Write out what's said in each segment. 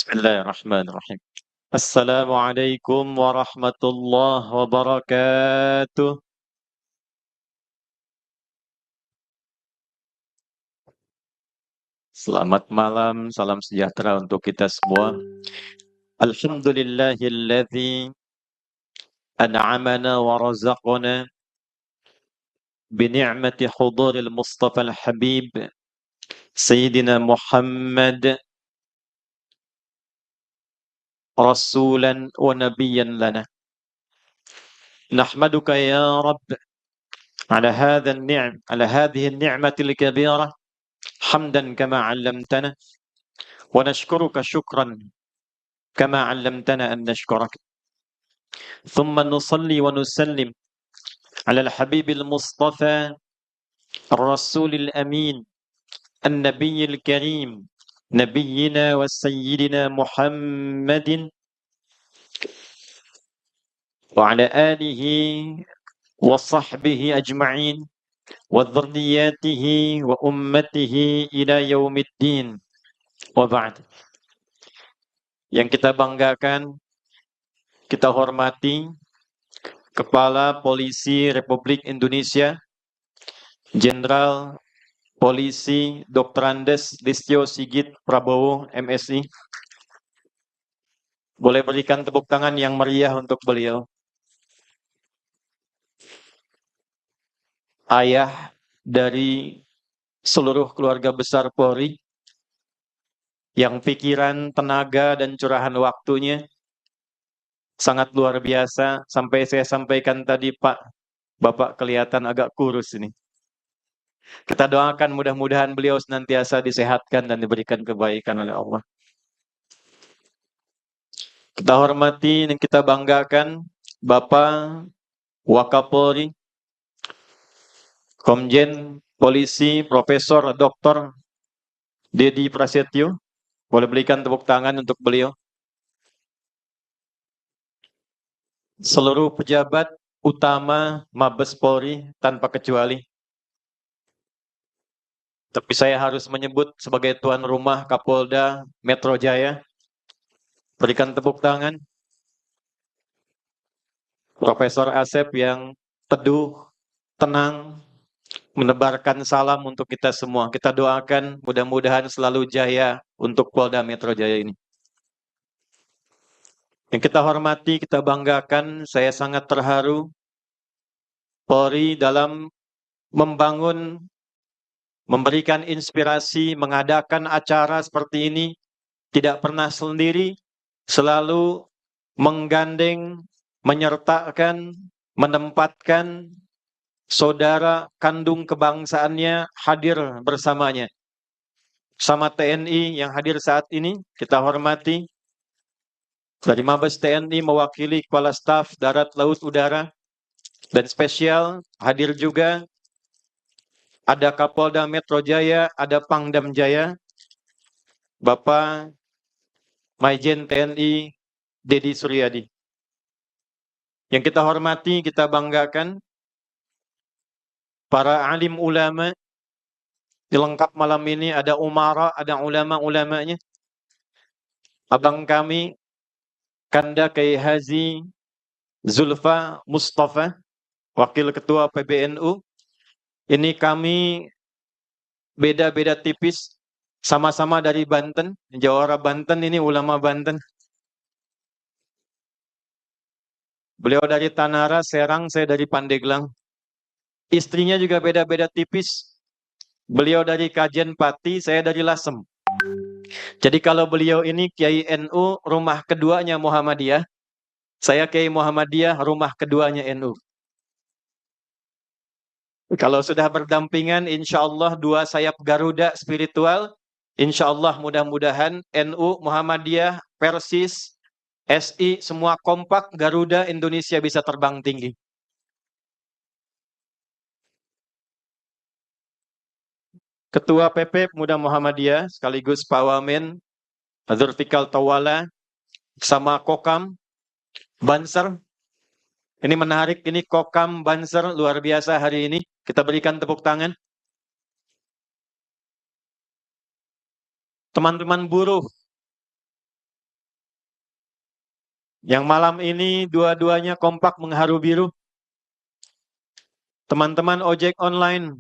Bismillahirrahmanirrahim. Assalamualaikum warahmatullahi wabarakatuh. Selamat malam, salam sejahtera untuk kita semua. Alhamdulillahilladzi an'amana wa razaqana bi ni'mati huduril Mustafa al-Habib Sayyidina Muhammad rasulan wa nabiyyan lana. Nahmaduka ya Rabb ala hadhihi an-ni'mati al-kabira hamdan kama 'allamtana wa nashkuruka syukran كما علمتنا أن نشكرك ثم نصلي ونسلم على الحبيب المصطفى الرسول الأمين النبي الكريم نبينا وسيدنا محمد وعلى آله وصحبه أجمعين وذرياته وأمته إلى يوم الدين وبعد. Yang kita banggakan, kita hormati Kepala Polisi Republik Indonesia, Jenderal Polisi Dr. Andes Listio Sigit Prabowo, MSI. Boleh berikan tepuk tangan yang meriah untuk beliau. Ayah dari seluruh keluarga besar Polri, yang pikiran, tenaga, dan curahan waktunya sangat luar biasa. Sampai saya sampaikan tadi, Pak, Bapak kelihatan agak kurus ini. Kita doakan mudah-mudahan beliau senantiasa disehatkan dan diberikan kebaikan oleh Allah. Kita hormati dan kita banggakan Bapak Wakapolri, Komjen Polisi Profesor Dr. Dedi Prasetyo. Boleh berikan tepuk tangan untuk beliau. Seluruh pejabat utama Mabes Polri tanpa kecuali. Tapi saya harus menyebut sebagai tuan rumah Kapolda Metro Jaya. Berikan tepuk tangan. Profesor Asep yang teduh, tenang, menebarkan salam untuk kita semua. Kita doakan mudah-mudahan selalu jaya untuk Polda Metro Jaya ini. Yang kita hormati, kita banggakan, saya sangat terharu Polri dalam membangun, memberikan inspirasi, mengadakan acara seperti ini, tidak pernah sendiri, selalu menggandeng, menyertakan, menempatkan saudara kandung kebangsaannya hadir bersamanya. Sama TNI yang hadir saat ini, kita hormati. Dari Mabes TNI mewakili Kepala Staf Darat Laut Udara. Dan spesial hadir juga ada Kapolda Metro Jaya, ada Pangdam Jaya, Bapak Maijen TNI Dedi Suryadi. Yang kita hormati, kita banggakan para alim ulama. Dilengkap malam ini ada umara, ada ulama-ulamanya. Abang kami, Kanda Kiai Haji Zulfa Mustafa, Wakil Ketua PBNU. Ini kami beda-beda tipis, sama-sama dari Banten, Jawara Banten, ini ulama Banten. Beliau dari Tanara, Serang, saya dari Pandeglang. Istrinya juga beda-beda tipis. Beliau dari Kajen Pati, saya dari Lasem. Jadi kalau beliau ini Kiai NU, rumah keduanya Muhammadiyah. Saya Kiai Muhammadiyah, rumah keduanya NU. Kalau sudah berdampingan, insya Allah dua sayap Garuda spiritual. Insya Allah mudah-mudahan NU, Muhammadiyah, Persis, SI, semua kompak, Garuda, Indonesia bisa terbang tinggi. Ketua PP Pemuda Muhammadiyah, sekaligus Pak Wamen, Zulfikar Tawala, sama Kokam, Banser. Ini menarik, ini Kokam, Banser, luar biasa hari ini. Kita berikan tepuk tangan. Teman-teman buruh, Yang malam ini dua-duanya kompak mengharu biru. Teman-teman ojek online,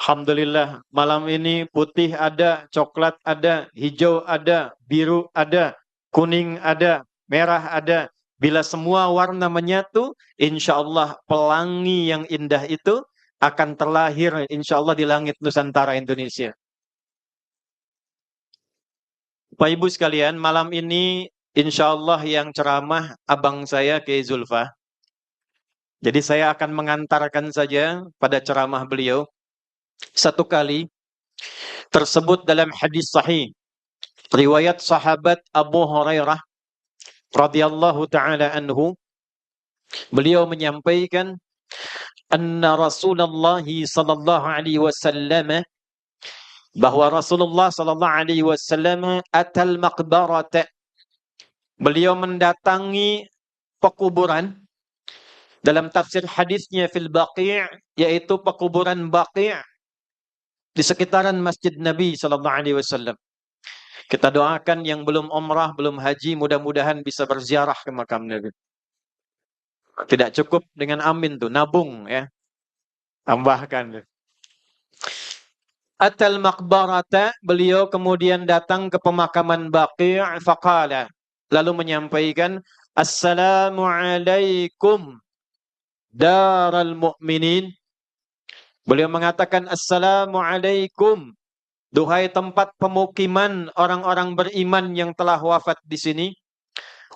alhamdulillah, malam ini putih ada, coklat ada, hijau ada, biru ada, kuning ada, merah ada. Bila semua warna menyatu, insya Allah pelangi yang indah itu akan terlahir insya Allah di langit Nusantara Indonesia. Bapak Ibu sekalian, malam ini insya Allah yang ceramah abang saya Kiai Zulfa. Jadi saya akan mengantarkan saja pada ceramah beliau. Satu kali tersebut dalam hadis sahih riwayat sahabat Abu Hurairah radhiyallahu taala anhu, beliau menyampaikan anna Rasulullah sallallahu alaihi wasallam, bahwa Rasulullah sallallahu alaihi wasallam atal maqbarata, beliau mendatangi pekuburan. Dalam tafsir hadisnya fil Baqi', yaitu pekuburan Baqi' di sekitaran Masjid Nabi sallallahu alaihi wasallam. Kita doakan yang belum umrah, belum haji, mudah-mudahan bisa berziarah ke makam Nabi. Tidak cukup dengan amin tuh, nabung ya. Tambahkan. Atal maqbarata, beliau kemudian datang ke pemakaman Baqi' faqala, lalu menyampaikan assalamualaikum daral mu'minin. Beliau mengatakan assalamualaikum, duhai tempat pemukiman orang-orang beriman yang telah wafat di sini.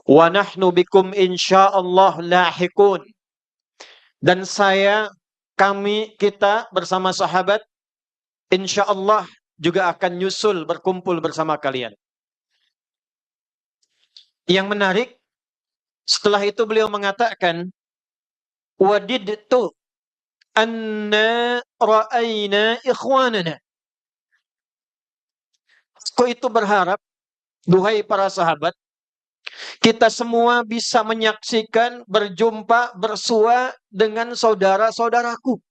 Wa nahnu bikum insyaallah lahiqun. Dan kita bersama sahabat insyaallah juga akan nyusul berkumpul bersama kalian. Yang menarik, setelah itu beliau mengatakan wadidtu anna ra'ayna ikhwanana. Aku itu berharap, duhai para sahabat, kita semua bisa menyaksikan, berjumpa, bersua dengan saudara-saudaraku.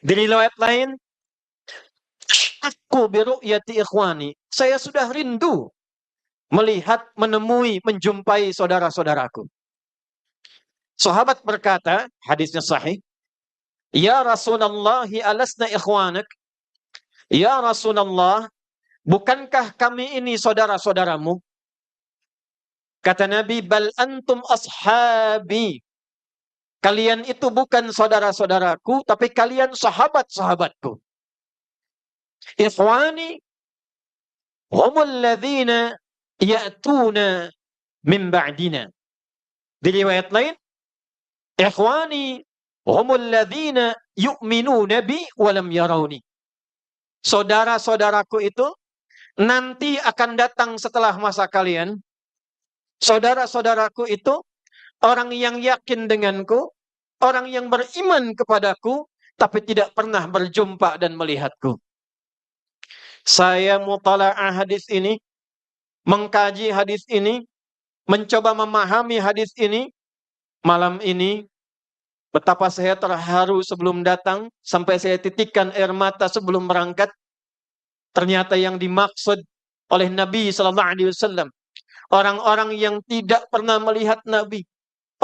Di riwayat lain, aku biru'yati ikhwani, saya sudah rindu melihat, menemui, menjumpai saudara-saudaraku. Sahabat berkata, hadisnya sahih, ya Rasulullah, alasna ikhwanak? Ya Rasulullah, bukankah kami ini saudara-saudaramu? Kata Nabi, bal antum ashabi. Kalian itu bukan saudara-saudaraku, tapi kalian sahabat-sahabatku. Ikhwani humul ladzina ya'tuna min ba'dina. Di riwayat lain, ikhwani humul ladzina yu'minuna bi walam yarawni. Saudara-saudaraku itu nanti akan datang setelah masa kalian. Saudara-saudaraku itu orang yang yakin denganku, orang yang beriman kepadaku, tapi tidak pernah berjumpa dan melihatku. Saya mutala'ah hadis ini, mengkaji hadis ini, mencoba memahami hadis ini. Malam ini, betapa saya terharu sebelum datang, sampai saya titikkan air mata sebelum berangkat. Ternyata yang dimaksud oleh Nabi sallallahu alaihi wasallam, orang-orang yang tidak pernah melihat Nabi,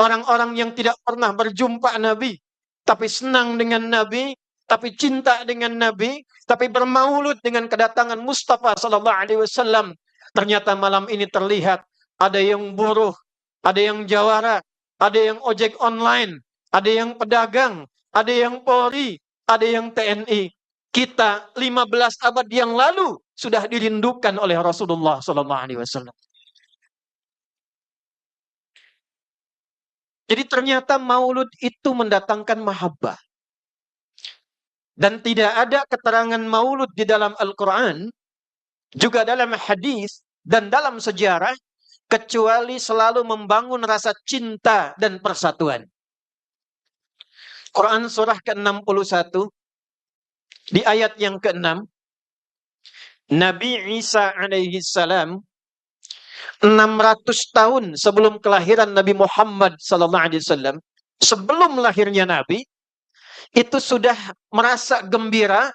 orang-orang yang tidak pernah berjumpa Nabi, tapi senang dengan Nabi, tapi cinta dengan Nabi, tapi bermaulud dengan kedatangan Mustafa sallallahu alaihi wasallam. Ternyata malam ini terlihat ada yang buruh, ada yang jawara, ada yang ojek online, ada yang pedagang, ada yang Polri, ada yang TNI. Kita 15 abad yang lalu sudah dirindukan oleh Rasulullah sallallahu alaihi wasallam. Jadi ternyata maulud itu mendatangkan mahabbah. Dan tidak ada keterangan maulud di dalam Al-Quran, juga dalam hadis dan dalam sejarah, kecuali selalu membangun rasa cinta dan persatuan. Quran surah ke-61, di ayat yang ke-6, Nabi Isa alaihi salam 600 tahun sebelum kelahiran Nabi Muhammad sallallahu alaihi wasallam, sebelum lahirnya Nabi, itu sudah merasa gembira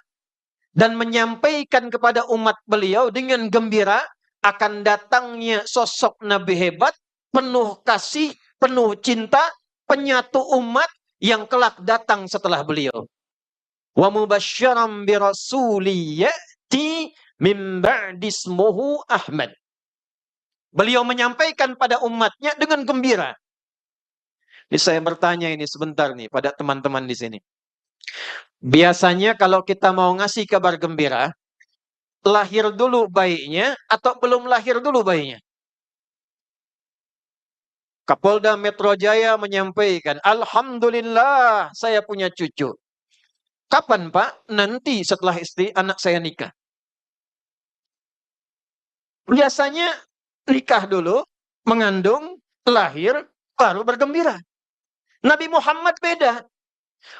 dan menyampaikan kepada umat beliau dengan gembira akan datangnya sosok Nabi hebat, penuh kasih, penuh cinta, penyatu umat yang kelak datang setelah beliau. Wa mubasysyiran bi rasuli ya'ti min ba'di ismuhu Ahmad. Beliau menyampaikan pada umatnya dengan gembira. Ini saya bertanya ini sebentar nih pada teman-teman di sini. Biasanya kalau kita mau ngasih kabar gembira, lahir dulu bayinya atau belum lahir dulu bayinya? Kapolda Metro Jaya menyampaikan, Alhamdulillah saya punya cucu. Kapan Pak? Nanti setelah istri anak saya nikah. Biasanya nikah dulu, mengandung, lahir, baru bergembira. Nabi Muhammad beda.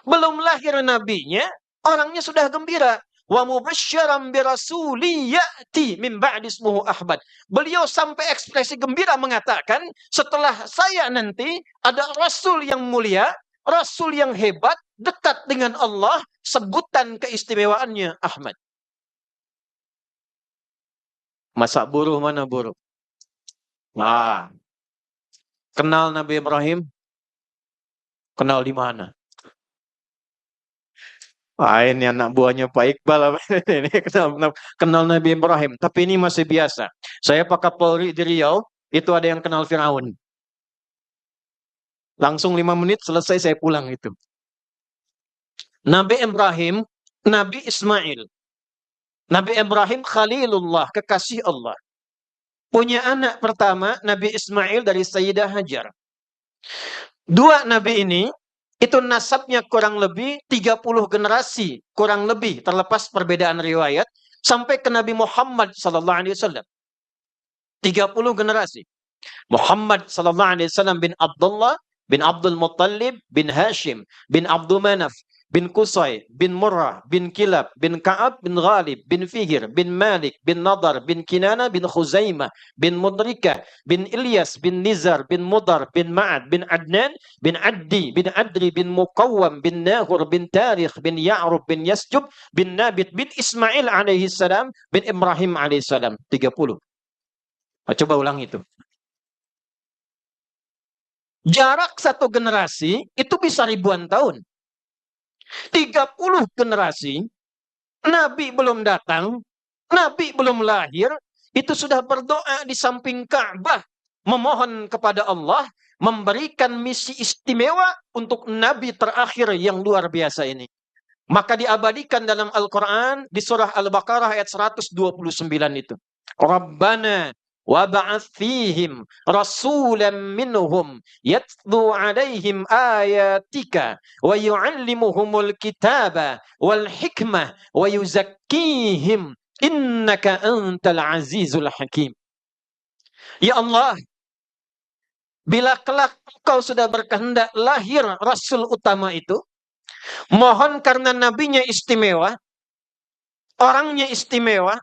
Belum lahir nabinya, orangnya sudah gembira. Wa mubasysyiran bi rasuli ya'ti min ba'di ismuhu Ahmad. Beliau sampai ekspresi gembira mengatakan, setelah saya nanti ada rasul yang mulia, rasul yang hebat, dekat dengan Allah, sebutan keistimewaannya Ahmad. Masa buruh mana buruh? Nah, kenal Nabi Ibrahim? Kenal di mana? Ini anak buahnya Pak Iqbal ini kenal Nabi Ibrahim. Tapi ini masih biasa. Saya Pak Kapolri di Riau, itu ada yang kenal Firaun. Langsung 5 menit selesai saya pulang itu. Nabi Ibrahim, Nabi Ismail. Nabi Ibrahim Khalilullah, kekasih Allah. Punya anak pertama, Nabi Ismail dari Sayyidah Hajar. Dua Nabi ini, itu nasabnya kurang lebih 30 generasi, kurang lebih terlepas perbedaan riwayat, sampai ke Nabi Muhammad SAW. 30 generasi. Muhammad SAW bin Abdullah, bin Abdul Muttalib, bin Hashim, bin Abdul Manaf, bin Qusay, bin Murrah, bin Kilab, bin Ka'ab, bin Ghalib, bin Fihir, bin Malik, bin Nadar, bin Kinana, bin Khuzaimah, bin Mudrika, bin Ilyas, bin Nizar, bin Mudar, bin Ma'ad, bin Adnan, bin Addi, bin Adri, bin Muqawwam, bin Nahur, bin Tarikh, bin Ya'rub, bin Yasjub, bin Nabit, bin Ismail alaihi salam, bin Ibrahim alaihi salam. 30. Coba ulang itu. Jarak satu generasi itu bisa ribuan tahun. 30 generasi, Nabi belum datang, Nabi belum lahir, itu sudah berdoa di samping Ka'bah, memohon kepada Allah, memberikan misi istimewa untuk Nabi terakhir yang luar biasa ini. Maka diabadikan dalam Al-Quran, di surah Al-Baqarah ayat 129 itu. Rabbana وَبَعَثْ فِيهِمْ رَسُولًا مِّنْهُمْ يَتْلُو عَلَيْهِمْ آيَاتِكَ وَيُعَلِّمُهُمُ الْكِتَابَ وَالْحِكْمَةَ وَيُزَكِّيهِمْ إِنَّكَ أَنْتَ الْعَزِيزُ الْحَكِيمُ. Ya Allah, bila kelak Engkau sudah berkehendak lahir Rasul utama itu, mohon karena nabinya istimewa, orangnya istimewa,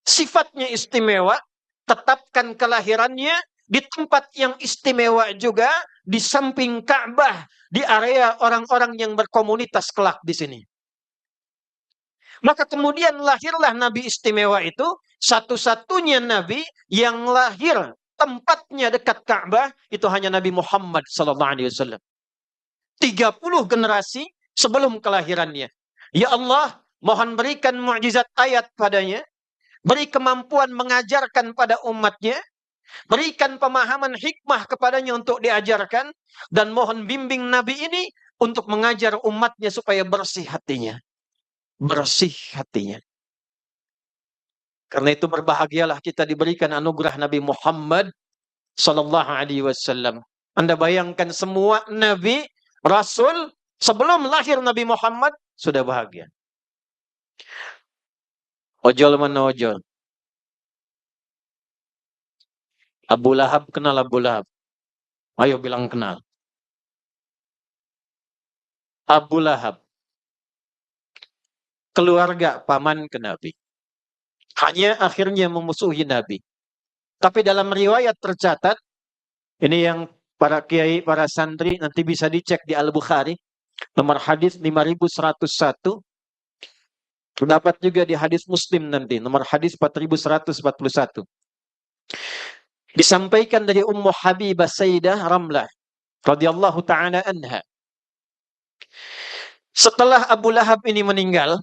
sifatnya istimewa, tetapkan kelahirannya di tempat yang istimewa juga, di samping Ka'bah, di area orang-orang yang berkomunitas kelak di sini. Maka kemudian lahirlah Nabi istimewa itu, satu-satunya Nabi yang lahir tempatnya dekat Ka'bah, itu hanya Nabi Muhammad SAW. 30 generasi sebelum kelahirannya. Ya Allah, mohon berikan mukjizat ayat padanya, beri kemampuan mengajarkan pada umatnya, berikan pemahaman hikmah kepadanya untuk diajarkan, dan mohon bimbing Nabi ini untuk mengajar umatnya supaya bersih hatinya. Bersih hatinya. Karena itu berbahagialah kita diberikan anugerah Nabi Muhammad Sallallahu Alaihi Wasallam. Anda bayangkan semua Nabi, Rasul, sebelum lahir Nabi Muhammad, sudah bahagia. Ojol mana ojol? Abu Lahab, kenal Abu Lahab? Ayo bilang kenal. Abu Lahab, keluarga paman ke Nabi. Hanya akhirnya memusuhi Nabi. Tapi dalam riwayat tercatat, ini yang para kiai, para santri nanti bisa dicek di Al-Bukhari, nomor hadis 5101. Terdapat juga di hadis Muslim nanti, nomor hadis 4141. Disampaikan dari Ummu Habibah Sayyidah Ramlah radhiyallahu taala anha. Setelah Abu Lahab ini meninggal,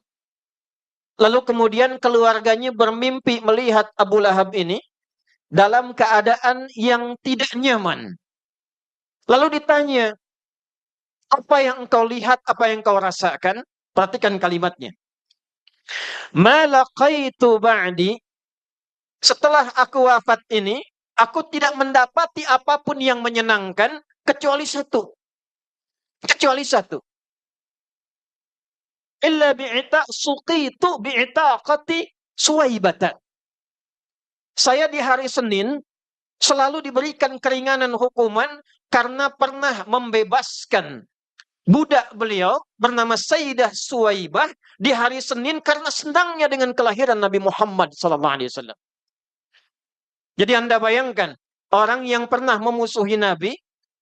lalu kemudian keluarganya bermimpi melihat Abu Lahab ini dalam keadaan yang tidak nyaman. Lalu ditanya, apa yang engkau lihat, apa yang engkau rasakan? Perhatikan kalimatnya. Ma laqaitu ba'di, setelah aku wafat ini, aku tidak mendapati apapun yang menyenangkan kecuali satu. Kecuali satu. Illa bi'ita suqitu bi'itaqati Suwaibata. Saya di hari Senin selalu diberikan keringanan hukuman karena pernah membebaskan budak beliau bernama Sayyidah Suwaibah di hari Senin karena senangnya dengan kelahiran Nabi Muhammad SAW. Jadi Anda bayangkan, orang yang pernah memusuhi Nabi,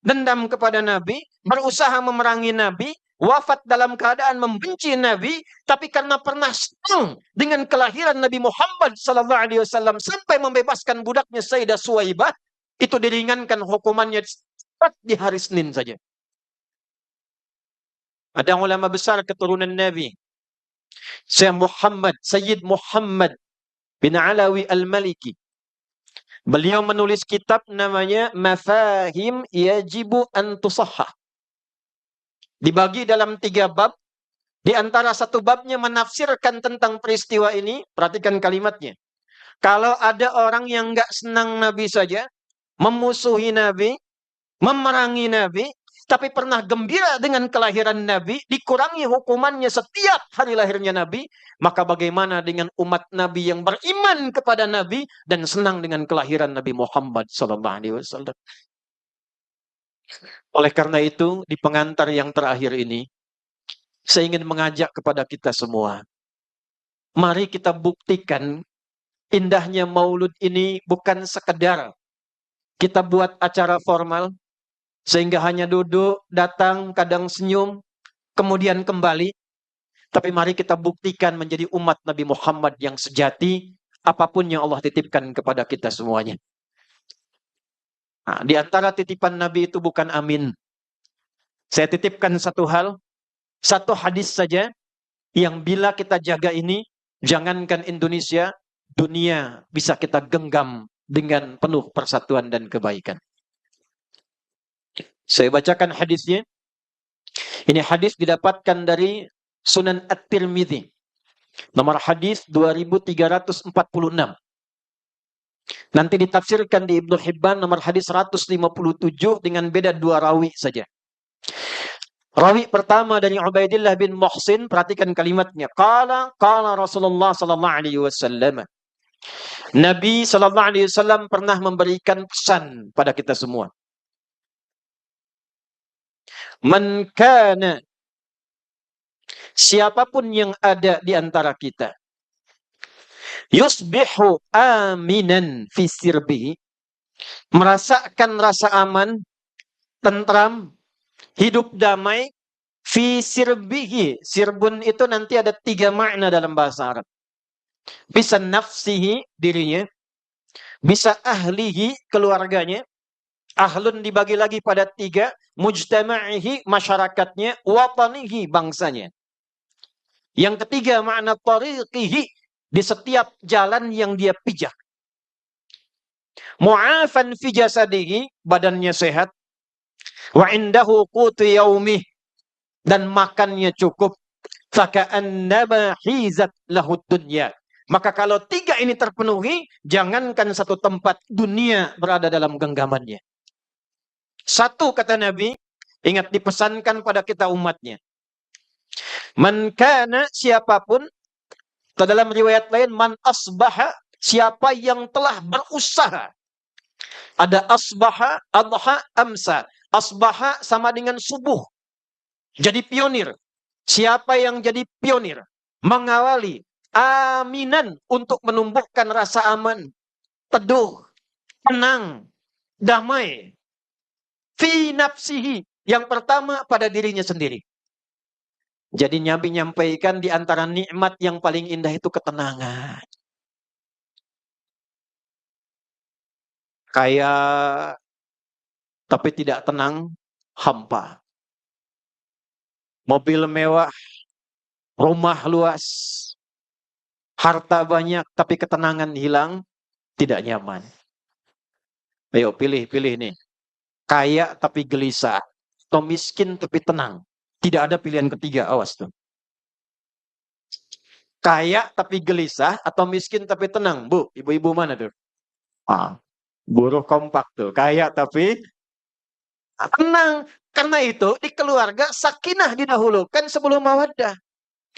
dendam kepada Nabi, berusaha memerangi Nabi, wafat dalam keadaan membenci Nabi, tapi karena pernah senang dengan kelahiran Nabi Muhammad SAW sampai membebaskan budaknya Sayyidah Suwaibah, itu diringankan hukumannya di hari Senin saja. Ada ulama besar keturunan Nabi, Sayyid Muhammad bin Alawi Al-Maliki. Beliau menulis kitab namanya Mafahim Yajibu an Tusahhah. Dibagi dalam 3 bab. Di antara satu babnya menafsirkan tentang peristiwa ini. Perhatikan kalimatnya. Kalau ada orang yang nggak senang Nabi saja, memusuhi Nabi, memerangi Nabi, tapi pernah gembira dengan kelahiran Nabi, dikurangi hukumannya setiap hari lahirnya Nabi, maka bagaimana dengan umat Nabi yang beriman kepada Nabi dan senang dengan kelahiran Nabi Muhammad SAW. Oleh karena itu, di pengantar yang terakhir ini, saya ingin mengajak kepada kita semua. Mari kita buktikan indahnya maulud ini bukan sekedar kita buat acara formal, sehingga hanya duduk, datang, kadang senyum, kemudian kembali. Tapi mari kita buktikan menjadi umat Nabi Muhammad yang sejati, apapun yang Allah titipkan kepada kita semuanya. Nah, di antara titipan Nabi itu bukan amin. Saya titipkan satu hal, satu hadis saja, yang bila kita jaga ini, jangankan Indonesia, dunia bisa kita genggam dengan penuh persatuan dan kebaikan. Saya bacakan hadisnya. Ini hadis didapatkan dari Sunan At-Tirmidzi. Nomor hadis 2346. Nanti ditafsirkan di Ibnu Hibban nomor hadis 157 dengan beda 2 rawi saja. Rawi pertama dari Ubaidillah bin Muhsin, perhatikan kalimatnya. Qala Rasulullah sallallahu alaihi wasallam. Nabi sallallahu alaihi wasallam pernah memberikan pesan pada kita semua. Man kana, siapapun yang ada di antara kita, yusbihu aminan fi sirbihi, merasakan rasa aman, tentram, hidup damai, fi sirbihi. Sirbun itu nanti ada 3 makna dalam bahasa Arab. Bisa nafsihi, dirinya, bisa ahlihi, keluarganya. Ahlun dibagi lagi pada 3, mujtama'ihi, masyarakatnya, watanihi, bangsanya. Yang ketiga makna tariqihi, di setiap jalan yang dia pijak. Mu'afan fi jasadihi, badannya sehat. Wa indahu qutu yaumih, dan makannya cukup. Faka'annama hizat lahud dunya. Maka kalau 3 ini terpenuhi, jangankan satu tempat, dunia berada dalam genggamannya. Satu, kata Nabi, ingat dipesankan pada kita umatnya. Man kana, siapapun, atau dalam riwayat lain, man asbaha, siapa yang telah berusaha. Ada asbaha, adha, amsa. Asbaha sama dengan subuh. Jadi pionir. Siapa yang jadi pionir? Mengawali. Aminan, untuk menumbuhkan rasa aman. Teduh. Tenang. Damai. Fi nafsihi. Yang pertama pada dirinya sendiri. Jadi Nabi nyampaikan di antara nikmat yang paling indah itu ketenangan. Kaya tapi tidak tenang, hampa. Mobil mewah, rumah luas, harta banyak tapi ketenangan hilang, tidak nyaman. Ayo pilih nih. Kaya tapi gelisah, atau miskin tapi tenang. Tidak ada pilihan ketiga, awas tuh. Kaya tapi gelisah atau miskin tapi tenang. Bu, ibu-ibu mana tuh? Buruh kompak tuh. Kaya tapi tenang. Karena itu di keluarga sakinah didahulukan sebelum mawaddah.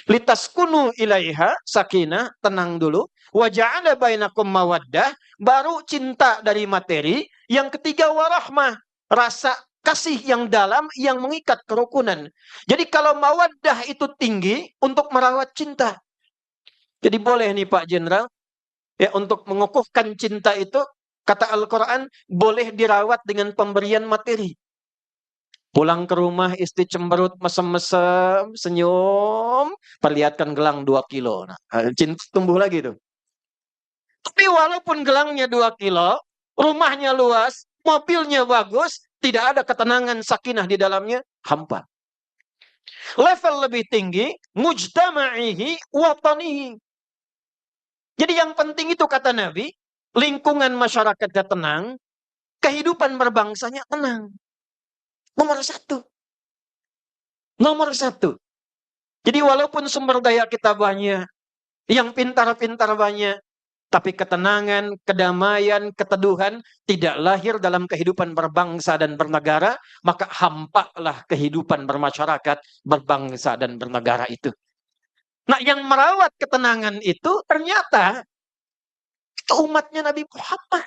Litaskunu ilaiha, sakinah, tenang dulu. Wa ja'ala bainakum mawaddah, baru cinta dari materi. Yang ketiga warahmah, rasa kasih yang dalam yang mengikat kerukunan. Jadi kalau mawaddah itu tinggi untuk merawat cinta. Jadi boleh nih Pak Jenderal, ya untuk mengukuhkan cinta itu, kata Al-Quran, boleh dirawat dengan pemberian materi. Pulang ke rumah, istri cemberut, mesem-mesem, senyum, perlihatkan gelang 2 kilo. Nah, cinta tumbuh lagi tuh. Tapi walaupun gelangnya 2 kilo, rumahnya luas, mobilnya bagus, tidak ada ketenangan sakinah di dalamnya, hampa. Level lebih tinggi, mujtama'ihi watanihi. Jadi yang penting itu kata Nabi, lingkungan masyarakatnya tenang, kehidupan berbangsanya tenang. Nomor satu. Nomor satu. Jadi walaupun sumber daya kita banyak, yang pintar-pintar banyak, tapi ketenangan, kedamaian, keteduhan tidak lahir dalam kehidupan berbangsa dan bernegara, maka hampalah kehidupan bermasyarakat, berbangsa dan bernegara itu. Nah, yang merawat ketenangan itu ternyata itu umatnya Nabi Muhammad.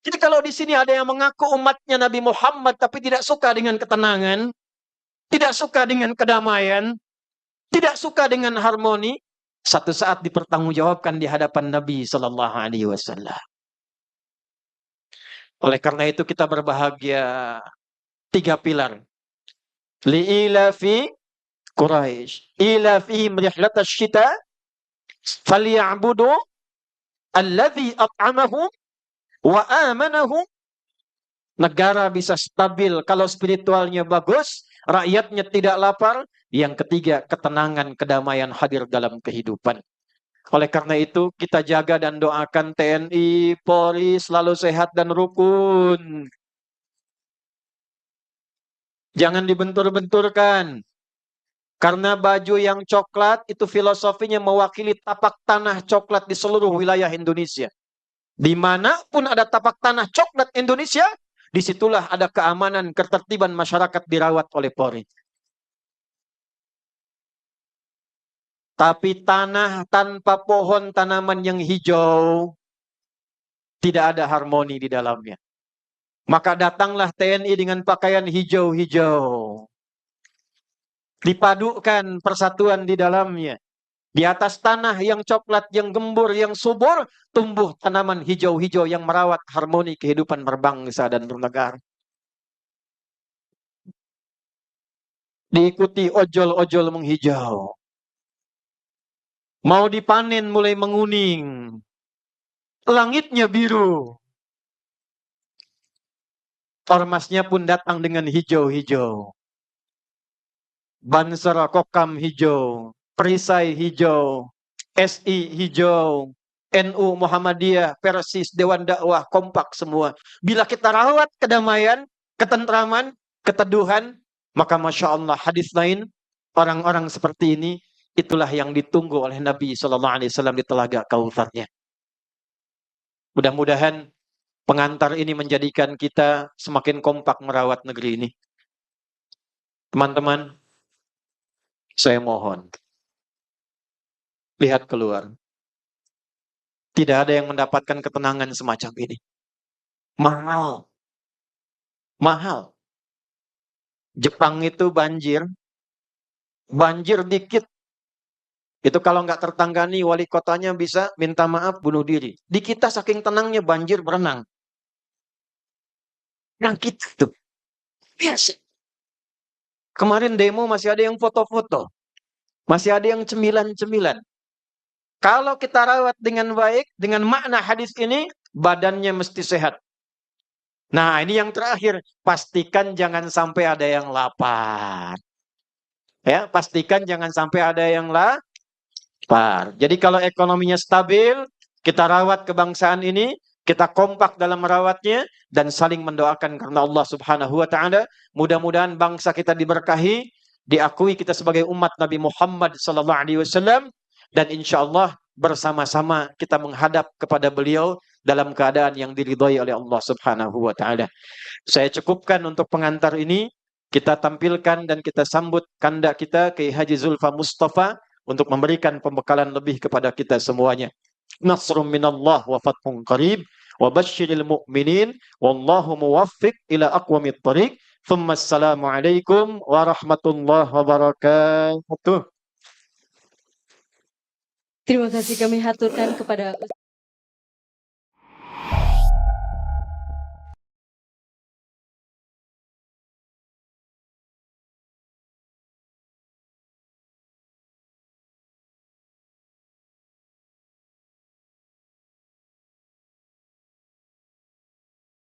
Jadi kalau di sini ada yang mengaku umatnya Nabi Muhammad tapi tidak suka dengan ketenangan, tidak suka dengan kedamaian, tidak suka dengan harmoni, satu saat dipertanggungjawabkan di hadapan Nabi Sallallahu Alaihi Wasallam. Oleh karena itu kita berbahagia 3 pilar. Li'ilafi Quraisy, ilafihim rihlatasy syita, falyabudu alladzi at'amahum wa amanahum. Negara bisa stabil kalau spiritualnya bagus, rakyatnya tidak lapar. Yang ketiga, ketenangan, kedamaian hadir dalam kehidupan. Oleh karena itu, kita jaga dan doakan TNI, Polri selalu sehat dan rukun. Jangan dibentur-benturkan. Karena baju yang coklat itu filosofinya mewakili tapak tanah coklat di seluruh wilayah Indonesia. Dimanapun ada tapak tanah coklat Indonesia, disitulah ada keamanan, ketertiban masyarakat dirawat oleh Polri. Tapi tanah tanpa pohon tanaman yang hijau, tidak ada harmoni di dalamnya. Maka datanglah TNI dengan pakaian hijau-hijau. Dipadukan persatuan di dalamnya. Di atas tanah yang coklat, yang gembur, yang subur, tumbuh tanaman hijau-hijau yang merawat harmoni kehidupan berbangsa dan bernegara. Diikuti ojol-ojol menghijau. Mau dipanen mulai menguning. Langitnya biru. Ormasnya pun datang dengan hijau-hijau. Bansar Kokam hijau. Perisai hijau. SI hijau. NU Muhammadiyah, Persis, Dewan Dakwah, kompak semua. Bila kita rawat kedamaian, ketentraman, keteduhan, maka Masya Allah hadis lain, orang-orang seperti ini, itulah yang ditunggu oleh Nabi SAW di Telaga Kautsarnya. Mudah-mudahan pengantar ini menjadikan kita semakin kompak merawat negeri ini. Teman-teman, saya mohon, lihat keluar. Tidak ada yang mendapatkan ketenangan semacam ini. Mahal. Mahal. Jepang itu banjir. Banjir dikit. Itu kalau nggak tertangani, wali kotanya bisa minta maaf, bunuh diri. Di kita saking tenangnya banjir berenang. Nah kita tuh biasa. Kemarin demo masih ada yang foto-foto. Masih ada yang cemilan-cemilan. Kalau kita rawat dengan baik, dengan makna hadis ini, badannya mesti sehat. Nah, ini yang terakhir. Pastikan jangan sampai ada yang lapar. Ya, pastikan jangan sampai ada yang lapar. Jadi kalau ekonominya stabil, kita rawat kebangsaan ini, kita kompak dalam merawatnya, dan saling mendoakan karena Allah Subhanahu wa Ta'ala. Mudah-mudahan bangsa kita diberkahi, diakui kita sebagai umat Nabi Muhammad SAW, dan insya Allah bersama-sama kita menghadap kepada beliau dalam keadaan yang diridhai oleh Allah Subhanahu wa Ta'ala. Saya cukupkan untuk pengantar ini. Kita tampilkan dan kita sambut kanda kita Kiai Haji Zulfa Mustafa untuk memberikan pembekalan lebih kepada kita semuanya. Nasrun minallah wa fathun qarib wa basyiril mu'minin wallahu muwaffiq ila aqwamit thariq. Assalamualaikum warahmatullahi wabarakatuh. Terima kasih kami haturkan kepada